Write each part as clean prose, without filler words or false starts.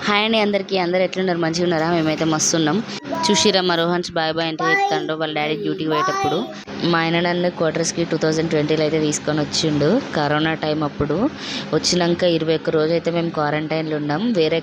Hi అండి అందరికీ. అందరు ఎట్లున్నారు? మంచిగా ఉన్నారా? మేమైతే మస్తు ఉన్నాం. చూసిరా మా రోహన్స్ బాయ్ బాయ్ అంటే చెప్తాడు వాళ్ళ డాడీ డ్యూటీకి పోయేటప్పుడు. మా ఆయన నన్ను క్వార్టర్స్కి 2020లో అయితే తీసుకొని వచ్చిండు. కరోనా టైం అప్పుడు వచ్చినాక 21 రోజు అయితే మేము క్వారంటైన్లో ఉన్నాం. వేరే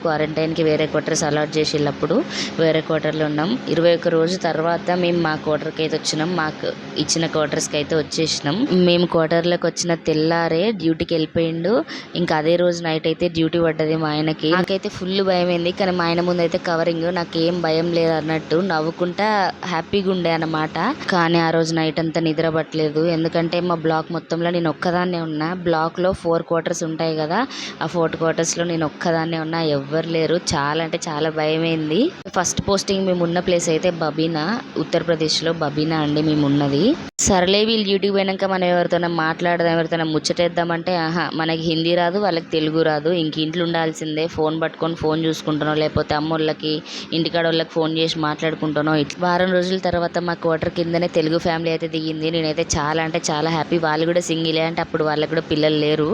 క్వారంటైన్కి వేరే క్వార్టర్స్ అలాట్ చేసేటప్పుడు వేరే క్వార్టర్లో ఉన్నాం. 21 రోజు తర్వాత మేము మా క్వార్టర్కి అయితే వచ్చినాం. మాకు ఇచ్చిన క్వార్టర్స్కి అయితే వచ్చేసినాం. మేము క్వార్టర్లోకి వచ్చిన తెల్లారే డ్యూటీకి వెళ్ళిపోయిండు. ఇంకా అదే రోజు నైట్ అయితే డ్యూటీ పడ్డది మా ఆయనకి. నాకైతే ఫుల్ భయం అయింది, కానీ మా ఆయన ముందు అయితే కవరింగ్, నాకేం భయం లేదు అన్నట్టు నవ్వుకుంటా హ్యాపీగా ఉండే అన్నమాట. కానీ ఆ రోజు నైట్ అంతా నిద్ర పట్టలేదు, ఎందుకంటే మా బ్లాక్ మొత్తంలో నేను ఒక్కదాన్నే ఉన్నా. బ్లాక్ లో 4 క్వార్టర్స్ ఉంటాయి కదా, ఆ 4 క్వార్టర్స్ లో నేను ఒక్కదాన్నే ఉన్నా, ఎవ్వరు లేరు. చాలా అంటే చాలా భయమైంది. ఫస్ట్ పోస్టింగ్ మేము ఉన్న ప్లేస్ అయితే బబీనా, ఉత్తరప్రదేశ్ లో బబీనా అండి మేము ఉన్నది. సర్లే వీళ్ళు డ్యూటీకి పోయినాక మనం ఎవరితోనే మాట్లాడదాం, ఎవరితోనే ముచ్చటేద్దామంటే మనకి హిందీ రాదు, వాళ్ళకి తెలుగు రాదు. ఇంక ఇంట్లో ఉండాల్సిందే, ఫోన్ పట్టుకొని ఫోన్ చూసుకుంటానో, లేకపోతే అమ్మోళ్ళకి ఇంటికాడ వాళ్ళకి ఫోన్ చేసి మాట్లాడుకుంటానో. వారం రోజుల తర్వాత మా క్వార్టర్ కిందనే తెలుగు ఫ్యామిలీ అయితే దిగింది. నేనైతే చాలా అంటే చాలా హ్యాపీ. వాళ్ళు కూడా సింగిలే, అంటే అప్పుడు వాళ్ళకి కూడా పిల్లలు లేరు.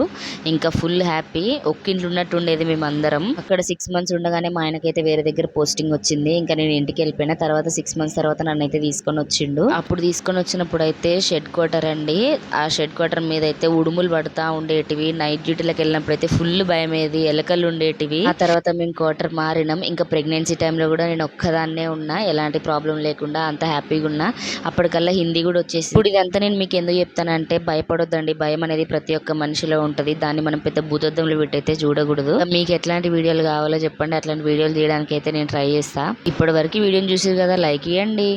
ఇంకా ఫుల్ హ్యాపీ. ఒక్కింట్లో ఉన్నట్టు ఉండేది మేము అందరం. అక్కడ 6 months ఉండగానే మా ఆయనకైతే వేరే దగ్గర పోస్టింగ్ వచ్చింది. ఇంకా నేను ఇంటికి వెళ్ళిపోయిన తర్వాత 6 months తర్వాత నన్ను అయితే తీసుకొని వచ్చిండు. అప్పుడు తీసుకొని వచ్చినప్పుడు అయితే షెడ్ క్వార్టర్ అండి. ఆ షెడ్ క్వార్టర్ మీద అయితే ఉడుములు పడతా ఉండేటివి. నైట్ డ్యూటీలకు వెళ్ళినప్పుడు అయితే ఫుల్ భయం ఏది, ఎలకలు ఉండేటివి. ఆ తర్వాత మేము క్వార్టర్ మారినాం. ఇంకా ప్రెగ్నెన్సీ టైంలో కూడా నేను ఒక్కదాన్నే ఉన్నా, ఎలాంటి ప్రాబ్లం లేకుండా అంత హ్యాపీగా ఉన్నా. అప్పటికల్లా హిందీ కూడా వచ్చేసి. ఇప్పుడు ఇదంతా నేను మీకు ఎందుకు చెప్తానంటే, భయపడొద్దండి. భయం అనేది ప్రతి ఒక్క మనిషిలో ఉంటది. దాన్ని మనం పెద్ద భూతద్దంలో పెట్టయితే చూడకూడదు. మీకు ఎట్లాంటి వీడియోలు కావాలో చెప్పండి, అట్లాంటి వీడియోలు తీయడానికి అయితే నేను ట్రై చేస్తా. ఇప్పటి వరకు వీడియోని చూసారు కదా, లైక్ ఇవ్వండి.